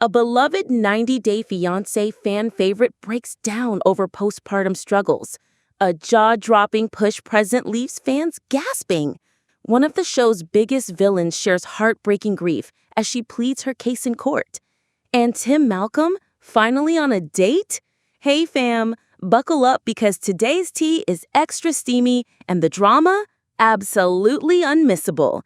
A beloved 90-Day Fiancé fan favorite breaks down over postpartum struggles. A jaw-dropping push present leaves fans gasping. One of the show's biggest villains shares heartbreaking grief as she pleads her case in court. And Tim Malcolm, finally on a date? Hey fam, buckle up because today's tea is extra steamy and the drama, absolutely unmissable.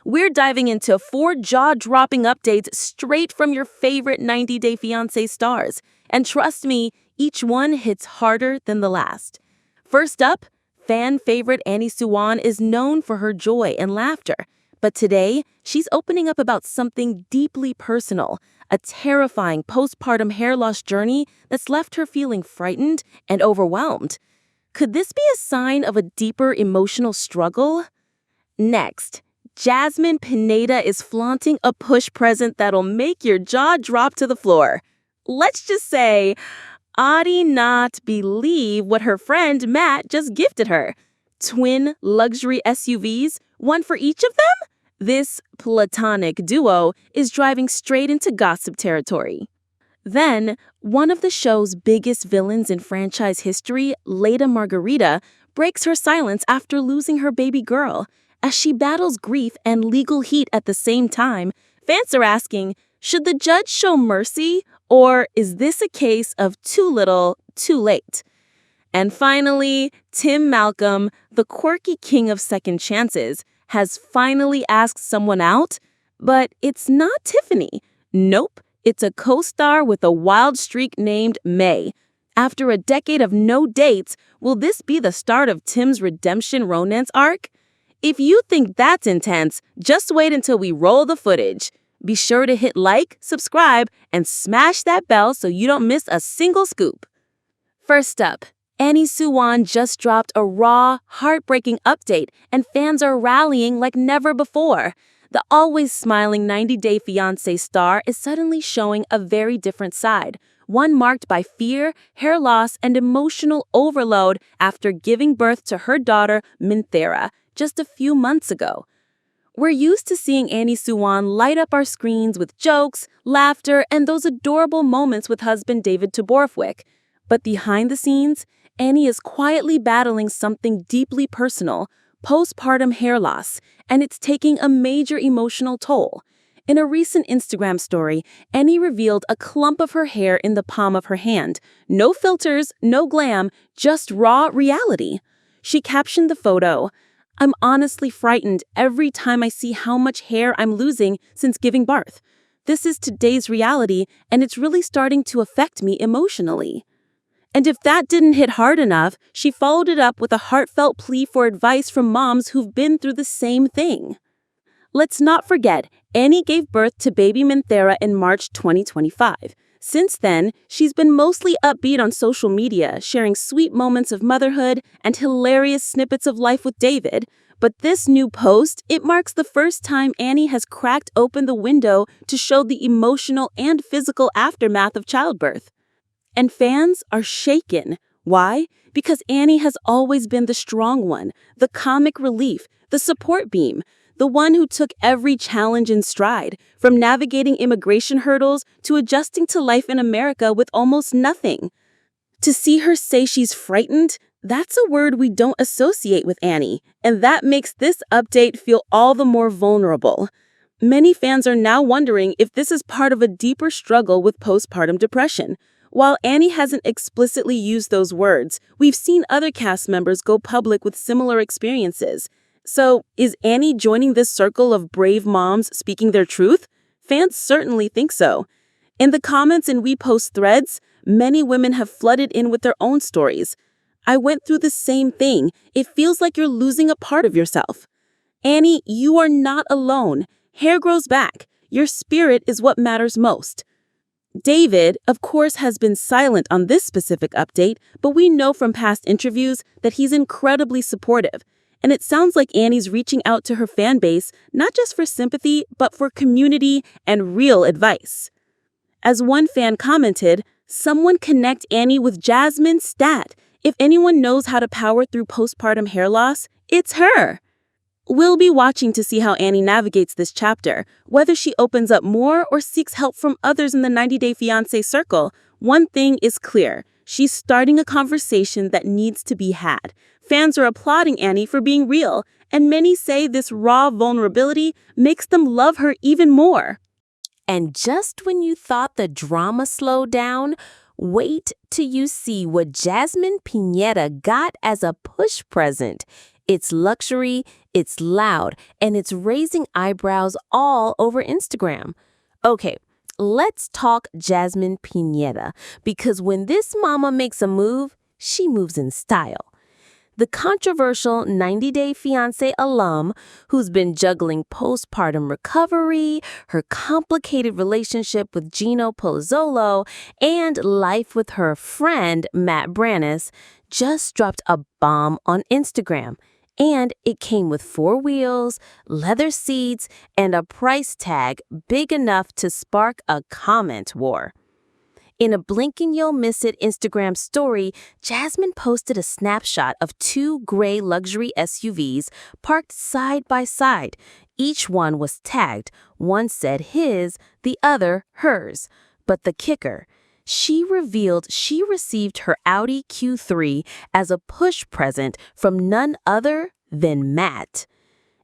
We're diving into 4 jaw-dropping updates straight from your favorite 90-Day Fiancé stars. And trust me, each one hits harder than the last. First up, fan favorite Suwan is known for her joy and laughter. But today, she's opening up about something deeply personal, a terrifying postpartum hair loss journey that's left her feeling frightened and overwhelmed. Could this be a sign of a deeper emotional struggle? Next, Jasmine Pineda is flaunting a push present that'll make your jaw drop to the floor. Let's just say, Audi not believe what her friend Matt just gifted her. Twin luxury SUVs, one for each of them? This platonic duo is driving straight into gossip territory. Then, one of the show's biggest villains in franchise history, Leida Margaretha, breaks her silence after losing her baby girl. As she battles grief and legal heat at the same time, fans are asking, should the judge show mercy, or is this a case of too little, too late? And finally, Tim Malcolm, the quirky king of second chances, has finally asked someone out, but it's not Tiffany. Nope, it's a co-star with a wild streak named May. After a decade of no dates, will this be the start of Tim's redemption romance arc? If you think that's intense, just wait until we roll the footage. Be sure to hit like, subscribe, and smash that bell so you don't miss a single scoop. First up, Suwan just dropped a raw, heartbreaking update, and fans are rallying like never before. The always smiling 90-Day Fiancé star is suddenly showing a very different side, one marked by fear, hair loss, and emotional overload after giving birth to her daughter, Minthera, just a few months ago. We're used to seeing Suwan light up our screens with jokes, laughter, and those adorable moments with husband David Borthwick. But behind the scenes, Annie is quietly battling something deeply personal, postpartum hair loss, and it's taking a major emotional toll. In a recent Instagram story, Annie revealed a clump of her hair in the palm of her hand. No filters, no glam, just raw reality. She captioned the photo, "I'm honestly frightened every time I see how much hair I'm losing since giving birth. This is today's reality, and it's really starting to affect me emotionally." And if that didn't hit hard enough, she followed it up with a heartfelt plea for advice from moms who've been through the same thing. Let's not forget, Annie gave birth to baby Minthera in March 2025. Since then, she's been mostly upbeat on social media, sharing sweet moments of motherhood and hilarious snippets of life with David. But this new post, it marks the first time Annie has cracked open the window to show the emotional and physical aftermath of childbirth. And fans are shaken. Why? Because Annie has always been the strong one, the comic relief, the support beam, the one who took every challenge in stride, from navigating immigration hurdles to adjusting to life in America with almost nothing. To see her say she's frightened, that's a word we don't associate with Annie, and that makes this update feel all the more vulnerable. Many fans are now wondering if this is part of a deeper struggle with postpartum depression. While Annie hasn't explicitly used those words, we've seen other cast members go public with similar experiences. So, is Annie joining this circle of brave moms speaking their truth? Fans certainly think so. In the comments and We Post threads, many women have flooded in with their own stories. "I went through the same thing. It feels like you're losing a part of yourself." Annie, you are not alone. Hair grows back. Your spirit is what matters most. David, of course, has been silent on this specific update, but we know from past interviews that he's incredibly supportive. And it sounds like Annie's reaching out to her fan base, not just for sympathy, but for community and real advice. As one fan commented, "Someone connect Annie with Jasmine stat. If anyone knows how to power through postpartum hair loss, it's her." We'll be watching to see how Annie navigates this chapter. Whether she opens up more or seeks help from others in the 90-Day Fiancé circle, one thing is clear. She's starting a conversation that needs to be had. Fans are applauding Annie for being real, and many say this raw vulnerability makes them love her even more. And just when you thought the drama slowed down, wait till you see what Jasmine Pineda got as a push present. It's luxury, it's loud, and it's raising eyebrows all over Instagram. Okay, let's talk Jasmine Pineda, because when this mama makes a move, she moves in style. The controversial 90-Day Fiancé alum, who's been juggling postpartum recovery, her complicated relationship with Gino, and life with her friend, Matt Brannis, just dropped a bomb on Instagram. And it came with 4 wheels, leather seats, and a price tag big enough to spark a comment war. In a blink and you'll miss it Instagram story, Jasmine posted a snapshot of 2 gray luxury SUVs parked side by side. Each one was tagged. One said his, the other hers. But the kicker, she revealed she received her Audi Q3 as a push present from none other than Matt.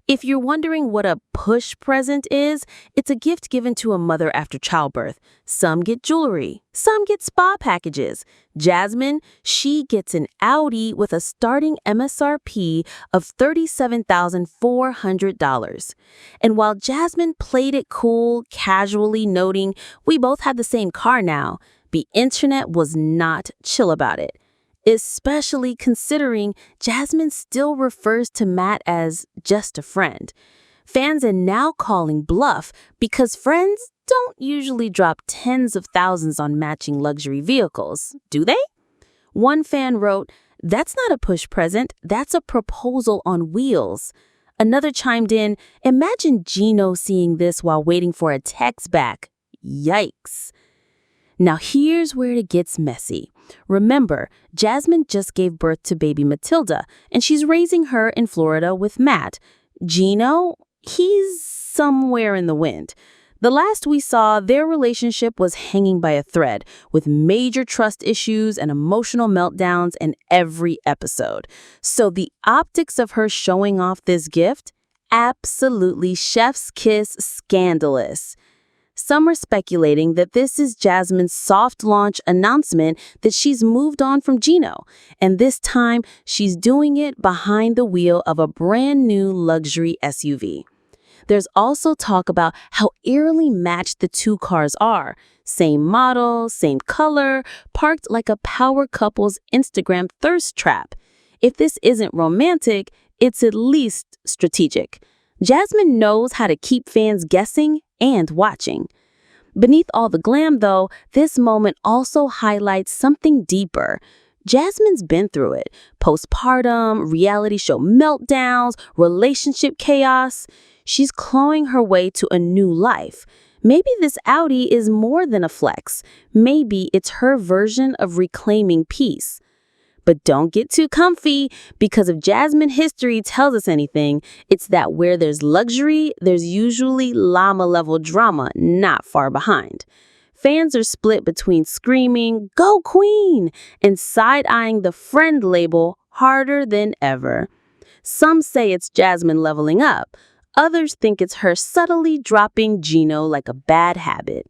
If you're wondering what a push present is, it's a gift given to a mother after childbirth. Some get jewelry, some get spa packages. Jasmine, she gets an Audi with a starting MSRP of $37,400. And while Jasmine played it cool, casually noting, "We both have the same car now," the internet was not chill about it. Especially considering Jasmine still refers to Matt as just a friend. Fans are now calling bluff because friends don't usually drop tens of thousands on matching luxury vehicles, do they? One fan wrote, "That's not a push present, that's a proposal on wheels." Another chimed in, "Imagine Gino seeing this while waiting for a text back. Yikes." Now here's where it gets messy. Remember, Jasmine just gave birth to baby Matilda, and she's raising her in Florida with Matt. Gino, he's somewhere in the wind. The last we saw, their relationship was hanging by a thread, with major trust issues and emotional meltdowns in every episode. So the optics of her showing off this gift? Absolutely chef's kiss scandalous. Some are speculating that this is Jasmine's soft launch announcement that she's moved on from Gino, and this time she's doing it behind the wheel of a brand new luxury SUV. There's also talk about how eerily matched the 2 cars are. Same model, same color, parked like a power couple's Instagram thirst trap. If this isn't romantic, it's at least strategic. Jasmine knows how to keep fans guessing and watching. Beneath all the glam, though, this moment also highlights something deeper. Jasmine's been through it. Postpartum, reality show meltdowns, relationship chaos. She's clawing her way to a new life. Maybe this Audi is more than a flex. Maybe it's her version of reclaiming peace. But don't get too comfy, because if Jasmine history tells us anything, it's that where there's luxury, there's usually llama-level drama not far behind. Fans are split between screaming, "Go Queen!" and side-eyeing the friend label harder than ever. Some say it's Jasmine leveling up. Others think it's her subtly dropping Gino like a bad habit.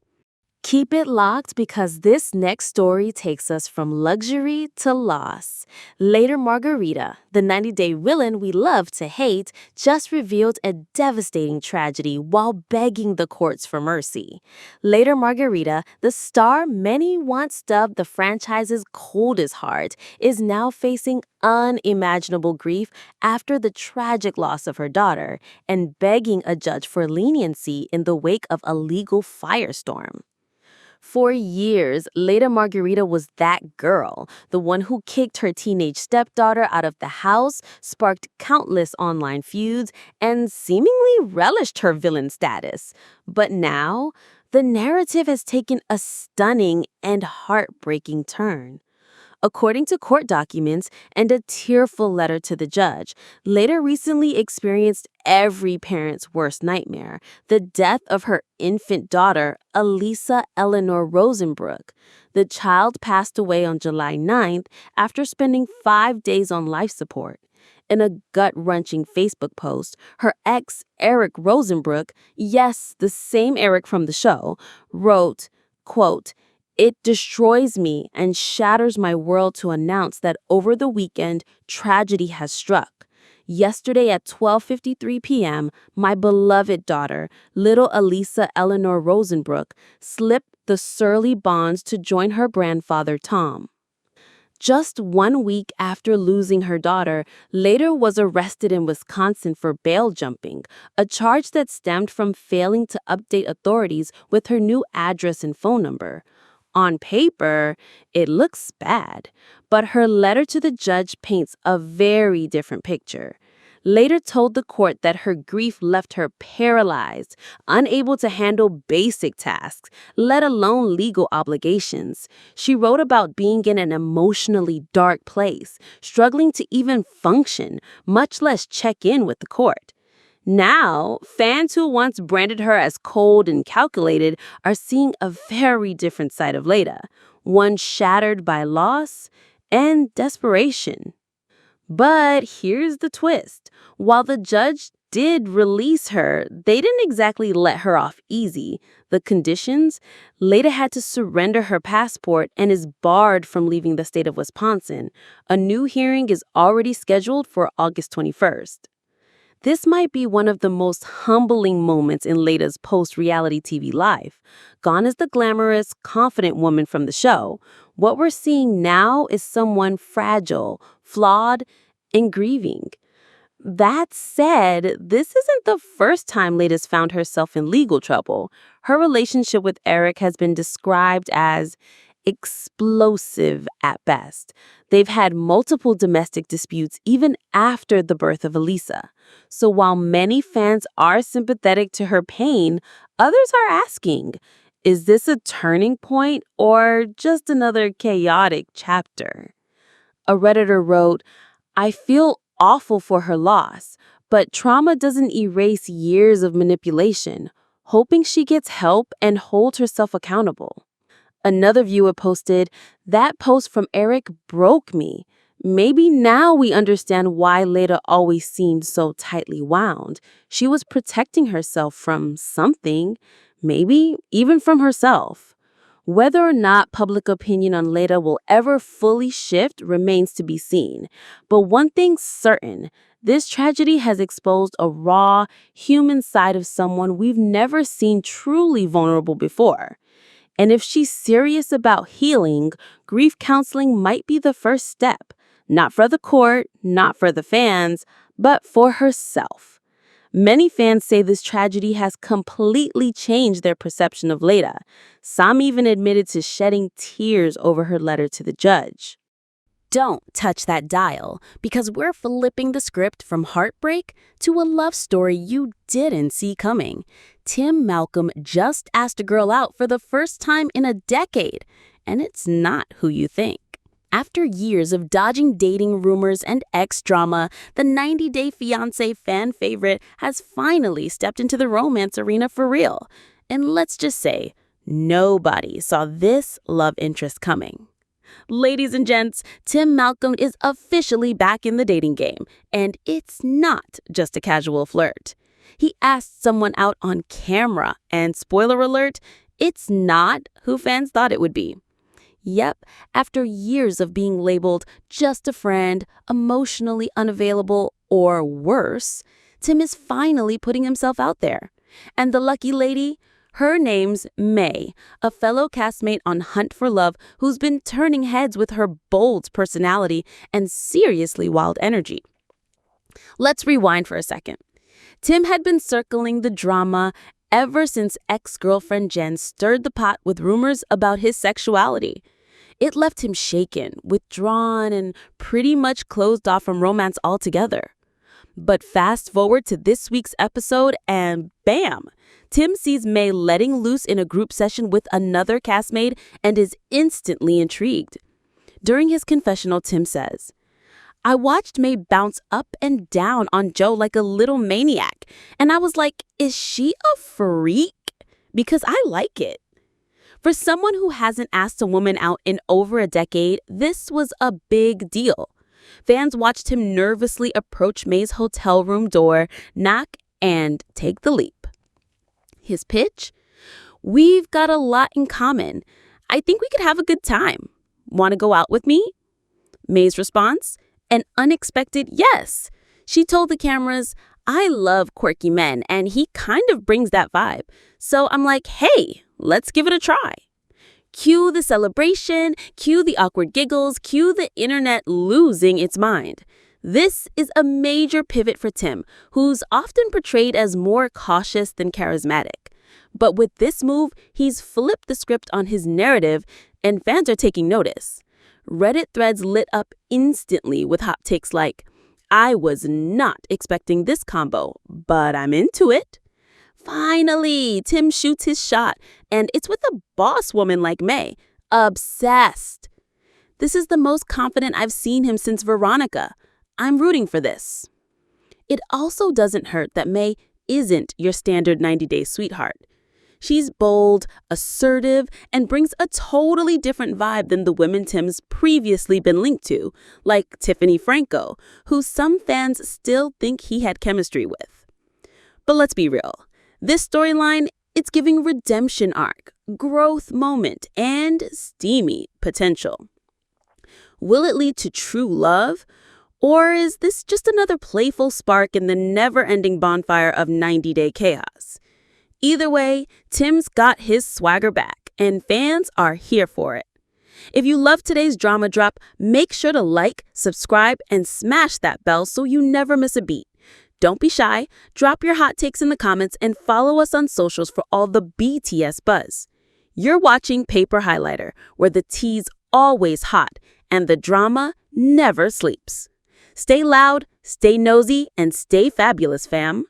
Keep it locked, because this next story takes us from luxury to loss. Leida Margaretha, the 90-day villain we love to hate, just revealed a devastating tragedy while begging the courts for mercy. Leida Margaretha, the star many once dubbed the franchise's coldest heart, is now facing unimaginable grief after the tragic loss of her daughter and begging a judge for leniency in the wake of a legal firestorm. For years, Leida Margaretha was that girl, the one who kicked her teenage stepdaughter out of the house, sparked countless online feuds, and seemingly relished her villain status. But now, the narrative has taken a stunning and heartbreaking turn. According to court documents and a tearful letter to the judge, Leida recently experienced every parent's worst nightmare, the death of her infant daughter, Elisa Eleanor Rosenbrook. The child passed away on July 9th after spending 5 days on life support. In a gut-wrenching Facebook post, her ex, Eric Rosenbrook, yes, the same Eric from the show, wrote, quote, "It destroys me and shatters my world to announce that over the weekend, tragedy has struck. Yesterday at 12:53 p.m., my beloved daughter, little Elisa Eleanor Rosenbrook, slipped the surly bonds to join her grandfather, Tom." Just 1 week after losing her daughter, Leida was arrested in Wisconsin for bail jumping, a charge that stemmed from failing to update authorities with her new address and phone number. On paper, it looks bad, but her letter to the judge paints a very different picture. Leida told the court that her grief left her paralyzed, unable to handle basic tasks, let alone legal obligations. She wrote about being in an emotionally dark place, struggling to even function, much less check in with the court. Now, fans who once branded her as cold and calculated are seeing a very different side of Leida, one shattered by loss and desperation. But here's the twist. While the judge did release her, they didn't exactly let her off easy. The conditions? Leida had to surrender her passport and is barred from leaving the state of Wisconsin. A new hearing is already scheduled for August 21st. This might be one of the most humbling moments in Leida's post-reality TV life. Gone is the glamorous, confident woman from the show. What we're seeing now is someone fragile, flawed, and grieving. That said, this isn't the first time Leida's found herself in legal trouble. Her relationship with Eric has been described as explosive at best. They've had multiple domestic disputes even after the birth of Elisa. So while many fans are sympathetic to her pain, others are asking, is this a turning point or just another chaotic chapter? A Redditor wrote, "I feel awful for her loss, but trauma doesn't erase years of manipulation, hoping she gets help and holds herself accountable." Another viewer posted, "That post from Eric broke me. Maybe now we understand why Leida always seemed so tightly wound. She was protecting herself from something, maybe even from herself." Whether or not public opinion on Leida will ever fully shift remains to be seen. But one thing's certain, this tragedy has exposed a raw, human side of someone we've never seen truly vulnerable before. And if she's serious about healing, grief counseling might be the first step. Not for the court, not for the fans, but for herself. Many fans say this tragedy has completely changed their perception of Leida. Some even admitted to shedding tears over her letter to the judge. Don't touch that dial, because we're flipping the script from heartbreak to a love story you didn't see coming. Tim Malcolm just asked a girl out for the first time in a decade, and it's not who you think. After years of dodging dating rumors and ex-drama, the 90 Day Fiancé fan favorite has finally stepped into the romance arena for real. And let's just say, nobody saw this love interest coming. Ladies and gents, Tim Malcolm is officially back in the dating game, and it's not just a casual flirt. He asked someone out on camera, and spoiler alert, it's not who fans thought it would be. Yep, after years of being labeled just a friend, emotionally unavailable, or worse, Tim is finally putting himself out there. And the lucky lady? Her name's May, a fellow castmate on Hunt for Love who's been turning heads with her bold personality and seriously wild energy. Let's rewind for a second. Tim had been circling the drama ever since ex-girlfriend Jen stirred the pot with rumors about his sexuality. It left him shaken, withdrawn, and pretty much closed off from romance altogether. But fast forward to this week's episode and bam! Tim sees May letting loose in a group session with another castmate and is instantly intrigued. During his confessional, Tim says, I watched May bounce up and down on Joe like a little maniac, and I was like, is she a freak? Because I like it. For someone who hasn't asked a woman out in over a decade, this was a big deal. Fans watched him nervously approach May's hotel room door, knock, and take the leap. His pitch? We've got a lot in common. I think we could have a good time. Want to go out with me? May's response? An unexpected yes. She told the cameras, I love quirky men, and he kind of brings that vibe. So I'm like, hey, let's give it a try. Cue the celebration, cue the awkward giggles, cue the internet losing its mind. This is a major pivot for Tim, who's often portrayed as more cautious than charismatic. But with this move, he's flipped the script on his narrative, and fans are taking notice. Reddit threads lit up instantly with hot takes like, I was not expecting this combo, but I'm into it. Finally, Tim shoots his shot, and it's with a boss woman like May. Obsessed. This is the most confident I've seen him since Veronica. I'm rooting for this. It also doesn't hurt that May isn't your standard 90-day sweetheart. She's bold, assertive, and brings a totally different vibe than the women Tim's previously been linked to, like Tiffany Franco, who some fans still think he had chemistry with. But let's be real. This storyline, it's giving redemption arc, growth moment, and steamy potential. Will it lead to true love? Or is this just another playful spark in the never-ending bonfire of 90-day chaos? Either way, Tim's got his swagger back, and fans are here for it. If you love today's drama drop, make sure to like, subscribe, and smash that bell so you never miss a beat. Don't be shy, drop your hot takes in the comments, and follow us on socials for all the BTS buzz. You're watching Paper Highlighter, where the tea's always hot, and the drama never sleeps. Stay loud, stay nosy, and stay fabulous, fam.